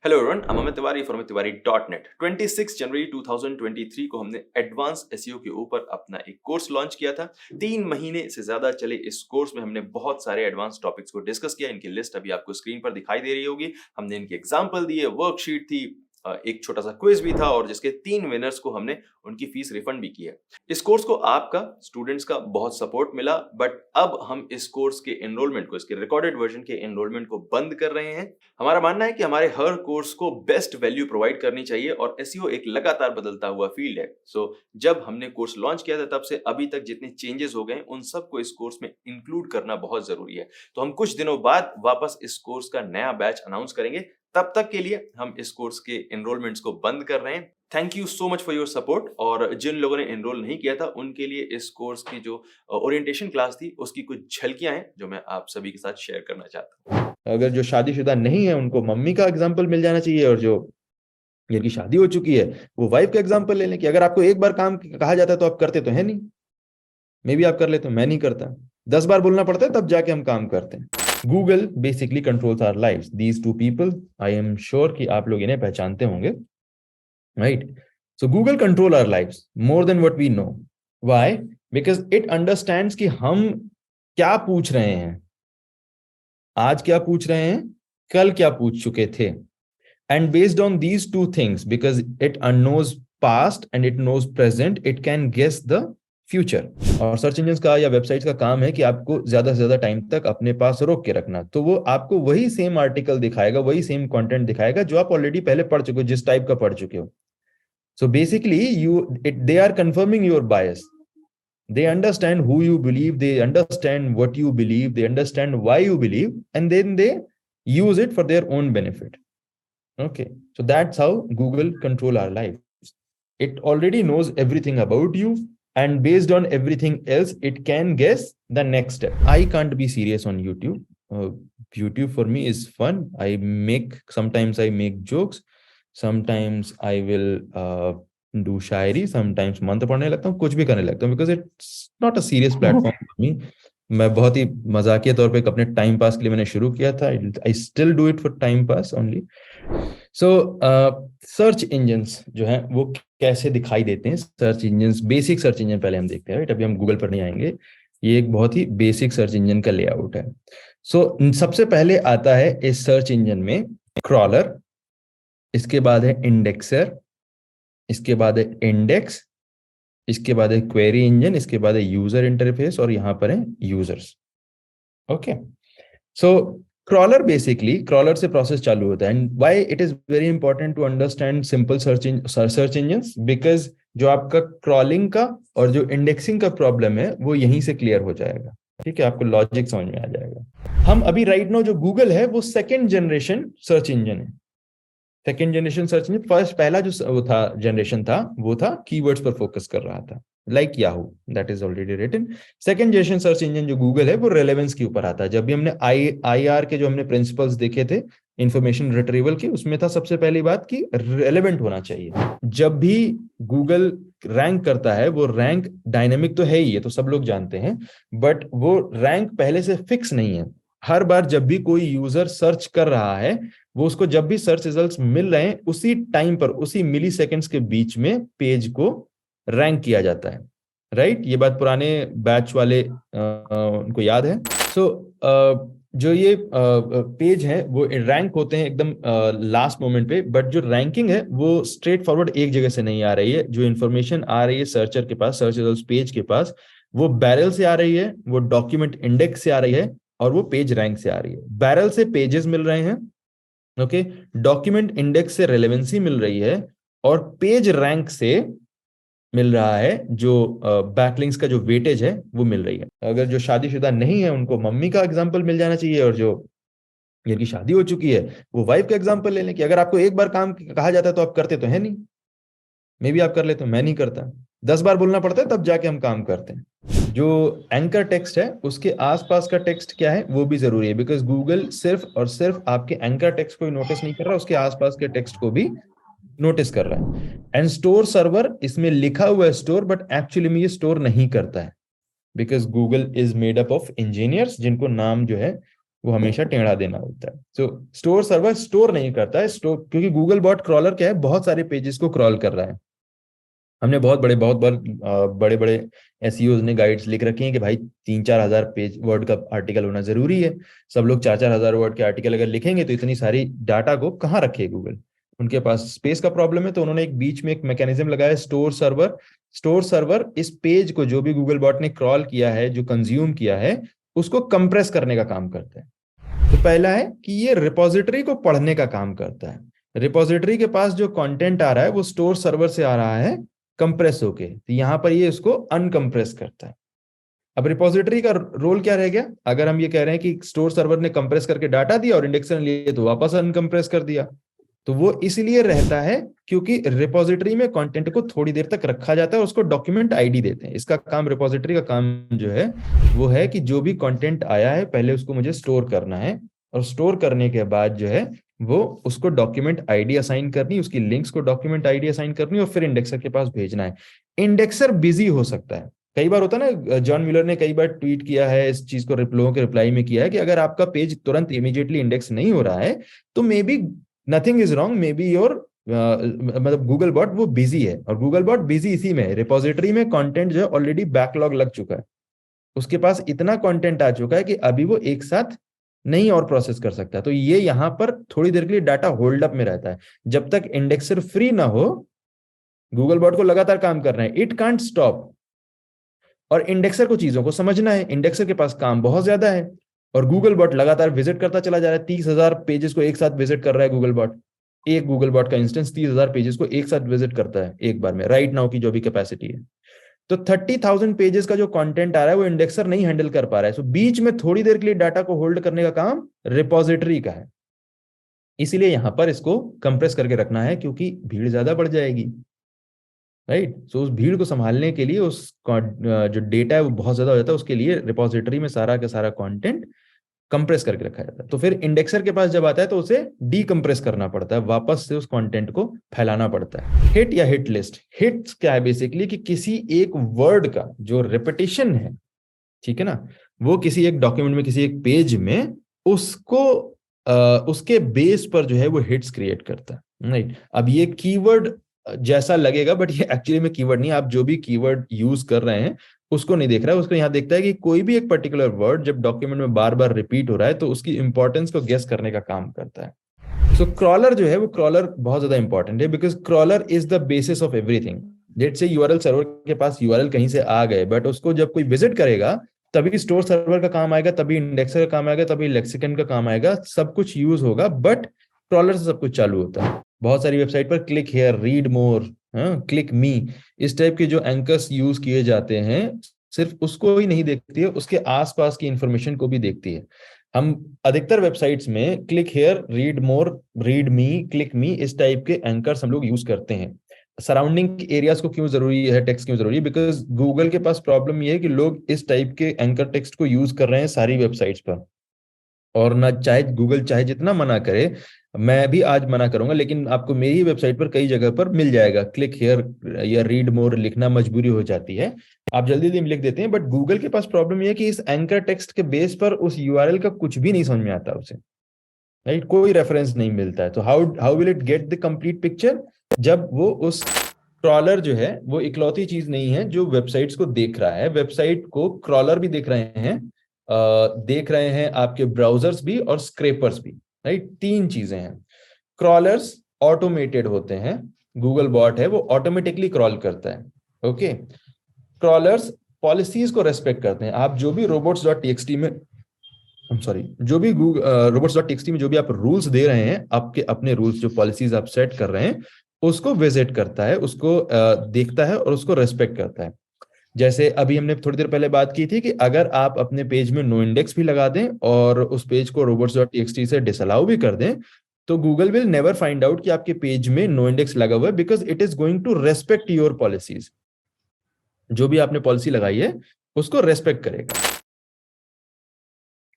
Hello everyone, I'm Amit Tiwari from tiwari.net। 26 जनवरी 2023 को हमने advance SEO के ऊपर अपना एक कोर्स लॉन्च किया था। 3 महीने से ज्यादा चले इस कोर्स में हमने बहुत सारे एडवांस टॉपिक्स को डिस्कस किया। इनकी लिस्ट अभी आपको स्क्रीन पर दिखाई दे रही होगी। हमने इनके एग्जाम्पल दिए, वर्कशीट थी, एक छोटा सा क्विज भी था और जिसके 3 विनर्स को हमने उनकी फीस रिफंड भी की है। इस कोर्स को आपका, स्टूडेंट्स का बहुत सपोर्ट मिला, बट अब हम इस कोर्स के एनरोलमेंट को, इसके रिकॉर्डेड वर्जन के एनरोलमेंट को बंद कर रहे हैं। हमारा मानना है कि हमारे हर कोर्स को बेस्ट वैल्यू प्रोवाइड करनी चाहिए और एसईओ एक लगातार बदलता हुआ फील्ड है। जब हमने कोर्स लॉन्च किया था तब से अभी तक जितने चेंजेस हो गए उन सबको इस कोर्स में इंक्लूड करना बहुत जरूरी है। तो हम कुछ दिनों बाद वापस इस कोर्स का नया बैच अनाउंस करेंगे। तब तक के लिए हम इस कोर्स के एनरोलमेंट्स को बंद कर रहे हैं। Thank you so much for your support. और जिन लोगों ने एनरोल नहीं किया था उनके लिए इस कोर्स की जो ओरिएंटेशन क्लास थी उसकी कुछ झलकियां हैं जो मैं आप सभी के साथ शेयर करना चाहता हूँ। अगर जो शादीशुदा नहीं है उनको मम्मी का एग्जाम्पल मिल जाना चाहिए, और जो जिनकी शादी हो चुकी है वो वाइफ का एग्जाम्पल ले लें कि अगर आपको एक बार काम कहा जाता है तो आप करते तो है नहीं। मे बी आप कर लेते हो, मैं नहीं करता। 10 बार बोलना पड़ता है तब जाके हम काम करते हैं। Google basically controls our lives. These two people, I am sure कि आप लोग इन्हें पहचानते होंगे, right? So Google control our lives more than what we know. Why? Because it understands कि हम क्या पूछ रहे हैं, आज क्या पूछ रहे हैं, कल क्या पूछ चुके थे। And based on these two things, because it knows past and it knows present, it can guess the future. और सर्च इंजन का या वेबसाइट का काम है कि आपको ज्यादा से ज्यादा टाइम तक अपने पास रोक के रखना। तो वो आपको वही सेम आर्टिकल दिखाएगा, वही सेम कंटेंट दिखाएगा जो आप ऑलरेडी पहले पढ़ चुके हो, जिस टाइप का पढ़ चुके हो। So basically they are confirming your bias. They understand who you believe, they understand what you believe, they understand why you believe, and then they use it for their own benefit. Okay, so that's how Google control our lives. It already knows everything about you, and based on everything else, it can guess the next step. I can't be serious on YouTube. YouTube for me is fun. Sometimes I make jokes. Sometimes I will do Shayari. Sometimes मंत्र पढ़ने लगता हूँ, कुछ भी करने लगता हूँ, because it's not a serious platform for me. मैं बहुत ही मजाकिया तौर पे अपने टाइम पास के लिए मैंने शुरू किया था। I still do it for time pass only. So search engines जो है वो कैसे दिखाई देते हैं। Search engines, basic search engine पहले हम देखते हैं, राइट? अभी हम गूगल पर नहीं आएंगे। ये एक बहुत ही बेसिक सर्च इंजन का लेआउट है। सबसे पहले आता है इस सर्च इंजन में क्रॉलर, इसके बाद है इंडेक्सर, इसके बाद है इंडेक्स, इसके बाद है क्वेरी इंजन, इसके बाद है यूजर इंटरफेस, और यहां पर है users. Okay, so crawler, basically crawler से प्रोसेस चालू होता है। And why it is very important to understand simple search engines, because जो आपका क्रॉलिंग का और जो इंडेक्सिंग का प्रॉब्लम है वो यहीं से क्लियर हो जाएगा। ठीक है, आपको लॉजिक समझ में आ जाएगा। हम अभी राइट नाउ जो गूगल है वो सेकेंड जनरेशन सर्च इंजन है। सेकेंड जनरेशन सर्च इंजन, पहला जो वो था जनरेशन था वो था कीवर्ड्स पर फोकस कर रहा था, like Yahoo, that is already written. Second generation search engine जो गूगल है वो रेलेवेंस के ऊपर आता है। जब भी हमने आई आर के जो हमने प्रिंसिपल्स देखे थे इंफॉर्मेशन रिट्रीवल के, उसमें था सबसे पहली बात कि रेलेवेंट होना चाहिए। जब भी गूगल रैंक करता है, वो रैंक डायनेमिक तो है ही, ये तो सब लोग जानते हैं, बट वो रैंक पहले से फिक्स नहीं है। हर बार जब भी कोई यूजर सर्च कर रहा है, वो उसको जब भी सर्च रिजल्ट्स मिल रहे हैं उसी टाइम पर, उसी मिली सेकेंड्स के बीच में पेज को रैंक किया जाता है, राइट? ये बात पुराने बैच वाले उनको याद है। जो ये पेज है वो रैंक होते हैं एकदम लास्ट मोमेंट पे, बट जो रैंकिंग है वो स्ट्रेट फॉरवर्ड एक जगह से नहीं आ रही है। जो इन्फॉर्मेशन आ रही है सर्चर के पास, सर्च रिजल्ट्स पेज के पास, वो बैरल से आ रही है, वो डॉक्यूमेंट इंडेक्स से आ रही है, और वो पेज रैंक से आ रही है। बैरल से पेजेस मिल रहे हैं, ओके, डॉक्यूमेंट इंडेक्स से रेलेवेंसी मिल रही है, और पेज रैंक से मिल रहा है जो बैकलिंक्स का जो वेटेज है वो मिल रही है। अगर जो शादीशुदा नहीं है उनको मम्मी का एग्जाम्पल मिल जाना चाहिए, और जो जिनकी शादी हो चुकी है वो वाइफ का एग्जाम्पल ले लें कि अगर आपको एक बार काम कहा जाता है तो आप करते तो है नहीं। मे बी आप कर लेते हो, मैं नहीं करता। 10 बार बोलना पड़ता है तब जाके हम काम करते हैं। जो एंकर टेक्स्ट है उसके आसपास का टेक्स्ट क्या है वो भी जरूरी है, बिकॉज गूगल सिर्फ और सिर्फ आपके एंकर टेक्स्ट को ही नोटिस नहीं कर रहा, उसके आसपास के टेक्स्ट को भी नोटिस कर रहा है। एंड स्टोर सर्वर, इसमें लिखा हुआ है स्टोर, बट एक्चुअली में ये स्टोर नहीं करता है, because Google is made up of engineers जिनको नाम जो है वो हमेशा टेढ़ा देना होता है। सो स्टोर सर्वर स्टोर नहीं करता है, स्टोर, क्योंकि गूगल बॉट क्रॉलर क्या है, बहुत सारे पेजेस को क्रॉल कर रहा है। हमने बड़े बड़े एसईओज ने गाइड्स लिख रखी हैं कि भाई 3-4 हज़ार पेज वर्ड का आर्टिकल होना जरूरी है। सब लोग 4-4 हज़ार वर्ड के आर्टिकल अगर लिखेंगे तो इतनी सारी डाटा को कहाँ रखे गूगल, उनके पास स्पेस का प्रॉब्लम है। तो उन्होंने एक बीच में एक मैकेनिज्म लगाया, स्टोर सर्वर। स्टोर सर्वर इस पेज को जो भी गूगल बॉट ने क्रॉल किया है, जो कंज्यूम किया है, उसको कंप्रेस करने का काम करता है। तो पहला है कि ये रिपोजिटरी को पढ़ने का काम करता है। रिपोजिटरी के पास जो कंटेंट आ रहा है वो स्टोर सर्वर से आ रहा है कंप्रेस होके, तो यहां पर ये इसको अनकंप्रेस करता है। अब रिपोजिटरी का रोल क्या रह गया, अगर हम ये कह रहे हैं कि स्टोर सर्वर ने कंप्रेस करके डाटा दिया और इंडेक्सर ने लिए तो वापस अनकंप्रेस कर दिया, तो वो इसलिए रहता है क्योंकि रिपोजिटरी में कंटेंट को थोड़ी देर तक रखा जाता है और उसको डॉक्यूमेंट आईडी देते हैं। इसका काम, रिपोजिटरी का काम जो है वो है कि जो भी कंटेंट आया है पहले उसको मुझे स्टोर करना है, और स्टोर करने के बाद जो है वो उसको डॉक्यूमेंट आईडी असाइन करनी, उसकी लिंक्स को डॉक्यूमेंट आईडी असाइन करनी और फिर इंडेक्सर के पास भेजना है। इंडेक्सर बिजी हो सकता है, कई बार होता है ना, जॉन मिलर ने कई बार ट्वीट किया है इस चीज को, लोगों के रिप्लाई में किया है कि अगर आपका पेज तुरंत इमीडिएटली इंडेक्स नहीं हो रहा है तो may be nothing is wrong, may be your मतलब गूगल बॉट वो बिजी है। और गूगल बॉट बिजी इसी में है, रिपोजिटरी में कंटेंट जो है ऑलरेडी बैकलॉग लग चुका है, उसके पास इतना कंटेंट आ चुका है कि अभी वो एक साथ नहीं और प्रोसेस कर सकता। तो ये यहां पर थोड़ी देर के लिए डाटा होल्ड अप में रहता है, जब तक इंडेक्सर फ्री ना हो। गूगल बॉट को लगातार काम करना है, इट कांट स्टॉप। और इंडेक्सर को चीजों को समझना है, इंडेक्सर के पास काम बहुत ज्यादा है और गूगल बॉट लगातार विजिट करता चला जा रहा है। 30,000 पेजेस को एक साथ विजिट कर रहा है गूगल बॉट। एक गूगल बॉट का इंस्टेंस 30,000 पेजेस को एक साथ विजिट करता है एक बार में, राइट नाउ की जो भी कैपेसिटी है। तो 30,000 पेजेस का जो कंटेंट आ रहा है वो इंडेक्सर नहीं हैंडल कर पा रहा है। सो बीच में थोड़ी देर के लिए डाटा को होल्ड करने का काम रिपोजिटरी का है, इसीलिए यहां पर इसको कंप्रेस करके रखना है क्योंकि भीड़ ज्यादा बढ़ जाएगी, राइट। सो उस भीड़ को संभालने के लिए उस जो डेटा है वो बहुत ज्यादा हो जाता है, उसके लिए रिपोजिटरी में सारा का सारा कंटेंट कंप्रेस करके रखा जाता है। तो फिर इंडेक्सर के पास जब आता है तो उसे डीकंप्रेस करना पड़ता है, वापस से उस कंटेंट को फैलाना पड़ता है। हिट या हिट लिस्ट, हिट क्या है बेसिकली कि किसी एक वर्ड का जो रिपीटिशन है, ठीक है ना, वो किसी एक डॉक्यूमेंट में, किसी एक पेज में, उसको उसके बेस पर जो है वो हिट्स क्रिएट करता है, राइट। अब ये कीवर्ड जैसा लगेगा बट ये एक्चुअली में कीवर्ड नहीं, आप जो भी कीवर्ड यूज कर रहे हैं उसको नहीं देख रहा है, उसको यहाँ देखता है कि कोई भी एक पर्टिकुलर वर्ड जब डॉक्यूमेंट में बार बार रिपीट हो रहा है तो उसकी इंपॉर्टेंस को गेस करने का काम करता है। सो क्रॉलर जो है वो, क्रॉलर बहुत ज्यादा इंपॉर्टेंट है because crawler is the basis of everything. Let's say URL server के पास यूआरएल कहीं से आ गए, बट उसको जब कोई विजिट करेगा तभी स्टोर सर्वर का काम आएगा, तभी इंडेक्सर का काम आएगा, तभी लेक्सिकन का काम आएगा, सब कुछ यूज होगा, बट क्रॉलर से सब कुछ चालू होता है। बहुत सारी वेबसाइट पर click here, read more, click मी, इस टाइप के जो एंकर्स यूज किए जाते हैं, सिर्फ उसको ही नहीं देखती है, उसके आसपास की इंफॉर्मेशन को भी देखती है। हम अधिकतर वेबसाइट्स में click here, read more, read me, click मी, इस टाइप के एंकर्स हम लोग यूज करते हैं। सराउंडिंग एरियाज को क्यों जरूरी है, टेक्स्ट क्यों जरूरी है, बिकॉज गूगल के पास प्रॉब्लम ये है कि लोग इस टाइप के एंकर टेक्स्ट को यूज कर रहे हैं सारी वेबसाइट्स पर, और ना चाहे गूगल चाहे जितना मना करे, मैं भी आज मना करूंगा लेकिन आपको मेरी वेबसाइट पर कई जगह पर मिल जाएगा क्लिक हेयर या रीड मोर लिखना मजबूरी हो जाती है, आप जल्दी जल्दी लिख देते हैं। बट गूगल के पास प्रॉब्लम ये है कि इस एंकर टेक्स्ट के बेस पर उस यूआरएल का कुछ भी नहीं समझ में आता उसे, राइट, कोई रेफरेंस नहीं मिलता है। तो how will it get the complete picture, जब वो उस क्रॉलर जो है वो इकलौती चीज नहीं है जो वेबसाइट्स को देख रहा है, वेबसाइट को क्रॉलर भी देख रहे हैं आपके ब्राउजर्स भी और स्क्रेपर्स भी, राइट। तीन चीजें हैं। क्रॉलर्स ऑटोमेटेड होते हैं, गूगल बॉट है वो ऑटोमेटिकली क्रॉल करता है, ओके। क्रॉलर्स पॉलिसीज को रेस्पेक्ट करते हैं। आप जो भी robots.txt में, जो भी robots.txt में जो भी आप रूल्स दे रहे हैं, आपके अपने रूल्स, जो पॉलिसीज आप सेट कर रहे हैं, उसको विजिट करता है, उसको देखता है और उसको रेस्पेक्ट करता है। जैसे अभी हमने थोड़ी देर पहले बात की थी कि अगर आप अपने पेज में नो इंडेक्स भी लगा दें और उस पेज को robots.txt से डिसअलाउ भी कर दें, तो Google will never find out कि आपके पेज में नो इंडेक्स लगा हुआ है, because it is going to respect your policies. जो भी आपने पॉलिसी लगाई है उसको रेस्पेक्ट करेगा।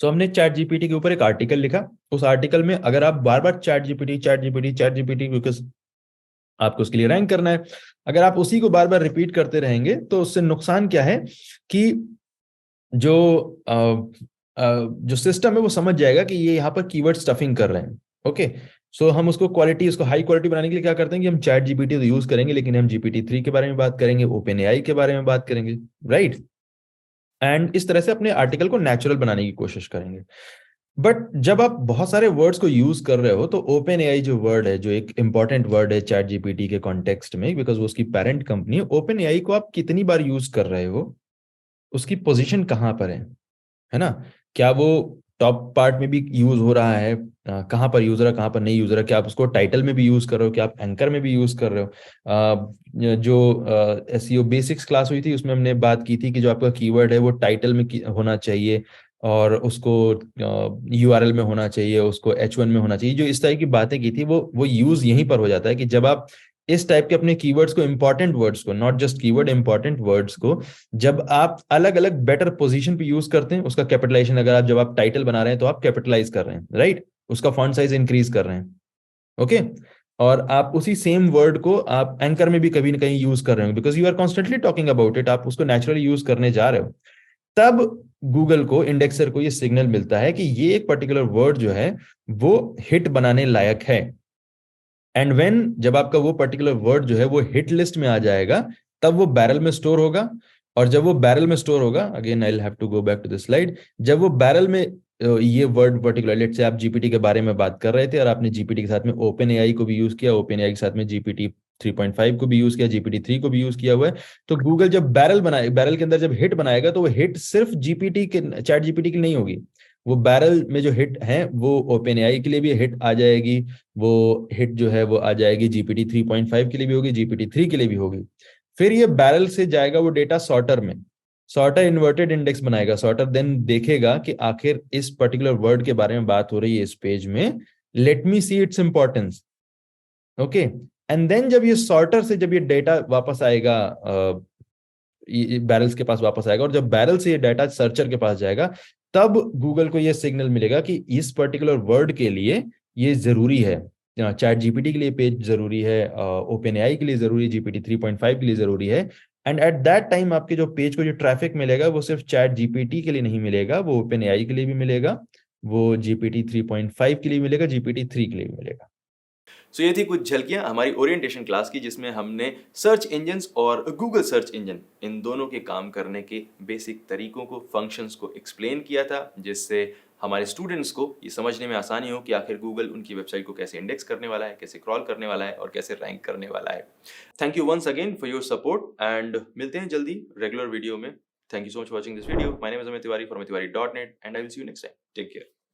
सो हमने चैट जीपीटी के ऊपर एक आर्टिकल लिखा, उस आर्टिकल में अगर आप बार बार चैट जीपीटी बिकॉज आपको उसके लिए रैंक करना है, अगर आप उसी को बार बार रिपीट करते रहेंगे तो उससे नुकसान क्या है कि जो जो सिस्टम है वो समझ जाएगा कि ये यहाँ पर कीवर्ड स्टफिंग कर रहे हैं। ओके, सो हम उसको क्वालिटी, उसको हाई क्वालिटी बनाने के लिए क्या करते हैं कि हम चैट जीपीटी तो यूज करेंगे, लेकिन हम GPT-3 के बारे में बात करेंगे, ओपन एआई के बारे में बात करेंगे, राइट। एंड इस तरह से अपने आर्टिकल को नेचुरल बनाने की कोशिश करेंगे। बट जब आप बहुत सारे वर्ड्स को यूज कर रहे हो तो ओपन एआई जो वर्ड है, जो एक इंपॉर्टेंट वर्ड है चैट जीपीटी के कॉन्टेक्स्ट में, बिकॉज वो उसकी पेरेंट कंपनी है, ओपन एआई को आप कितनी बार यूज कर रहे हो, उसकी पोजीशन कहाँ पर है ना? क्या वो टॉप पार्ट में भी यूज हो रहा है, कहाँ पर यूज रहा है, कहाँ पर नहीं यूज रहा है, क्या आप उसको टाइटल में भी यूज कर रहे हो, क्या आप एंकर में भी यूज कर रहे हो? जो एसईओ बेसिक्स क्लास हुई थी उसमें हमने बात की थी कि जो आपका कीवर्ड है वो टाइटल में होना चाहिए, और उसको यूआरएल में होना चाहिए, उसको H1 में होना चाहिए। जो इस तरह की बातें की थी वो यूज यहीं पर हो जाता है कि जब आप इस टाइप के अपने कीवर्ड्स को, इंपॉर्टेंट वर्ड्स को, not just keyword, important words को जब आप अलग अलग बेटर पोजीशन पे यूज करते हैं, उसका कैपिटलाइजेशन, अगर आप जब आप टाइटल बना रहे हैं तो आप कैपिटलाइज कर रहे हैं, राइट, उसका फॉन्ट साइज इंक्रीज कर रहे हैं, ओके, और आप उसी सेम वर्ड को आप एंकर में भी कभी ना कहीं यूज कर रहे हो, because you are constantly talking about it, आप उसको नेचुरली यूज करने जा रहे हो, तब गूगल को, इंडेक्सर को ये सिग्नल मिलता है कि ये एक पर्टिकुलर वर्ड जो है वो हिट बनाने लायक है। एंड व्हेन, जब आपका वो पर्टिकुलर वर्ड जो है वो हिट लिस्ट में आ जाएगा, तब वो बैरल में स्टोर होगा। और जब वो बैरल में स्टोर होगा, again I will have to go back to this slide, जब वो बैरल में ये वर्ड पर्टिकुलर, लेट्स से आप जीपीटी के बारे में बात कर रहे थे और आपने जीपीटी के साथ में ओपन एआई को भी यूज किया, ओपन एआई के साथ में GPT-3.5 को भी यूज किया, GPT-3 को भी यूज किया हुआ है, तो गूगल जब बैरल बनाए, बैरल के अंदर जब हिट बनाएगा, तो वो हिट सिर्फ जीपीटी के, चैट जीपीटी की नहीं होगी, वो बैरल में जो हिट है वो ओपन एआई के लिए भी हिट आ जाएगी, वो हिट जो है वो आ जाएगी GPT-3.5 के लिए भी होगी, GPT-3 के लिए भी होगी। फिर ये बैरल से जाएगा वो डेटा सॉर्टर में, सॉर्टर इन्वर्टेड इंडेक्स बनाएगा, सॉर्टर देन देखेगा कि आखिर इस पर्टिकुलर वर्ड के बारे में बात हो रही है इस पेज में, let me see its importance, okay. And then जब ये सॉर्टर से जब ये डेटा वापस आएगा, बैरल्स के पास वापस आएगा, और जब बैरल से ये डाटा सर्चर के पास जाएगा, तब गूगल को ये सिग्नल मिलेगा कि इस पर्टिकुलर वर्ड के लिए ये जरूरी है, चैट जीपीटी के लिए पेज जरूरी है, ओपन एआई के लिए जरूरी है, GPT-3.5 के लिए जरूरी है। एंड एट दैट टाइम आपके जो पेज को जो ट्रैफिक मिलेगा वो सिर्फ चैट जीपीटी के लिए नहीं मिलेगा, वो ओपन एआई के लिए भी मिलेगा, वो GPT-3.5 के लिए मिलेगा, GPT-3 के लिए भी मिलेगा। सो ये थी कुछ झलकियां हमारी ओरिएंटेशन क्लास की, जिसमें हमने सर्च इंजन्स और गूगल सर्च इंजन इन दोनों के काम करने के बेसिक तरीकों को, फंक्शंस को एक्सप्लेन किया था, जिससे हमारे स्टूडेंट्स को ये समझने में आसानी हो कि आखिर गूगल उनकी वेबसाइट को कैसे इंडेक्स करने वाला है, कैसे क्रॉल करने वाला है और कैसे रैंक करने वाला है। Thank you once again for your support and मिलते हैं जल्दी रेगुलर वीडियो में। Thank you so much for watching this video. My name is Amit Tiwari from tiwari.net and I will see you next time. Take care.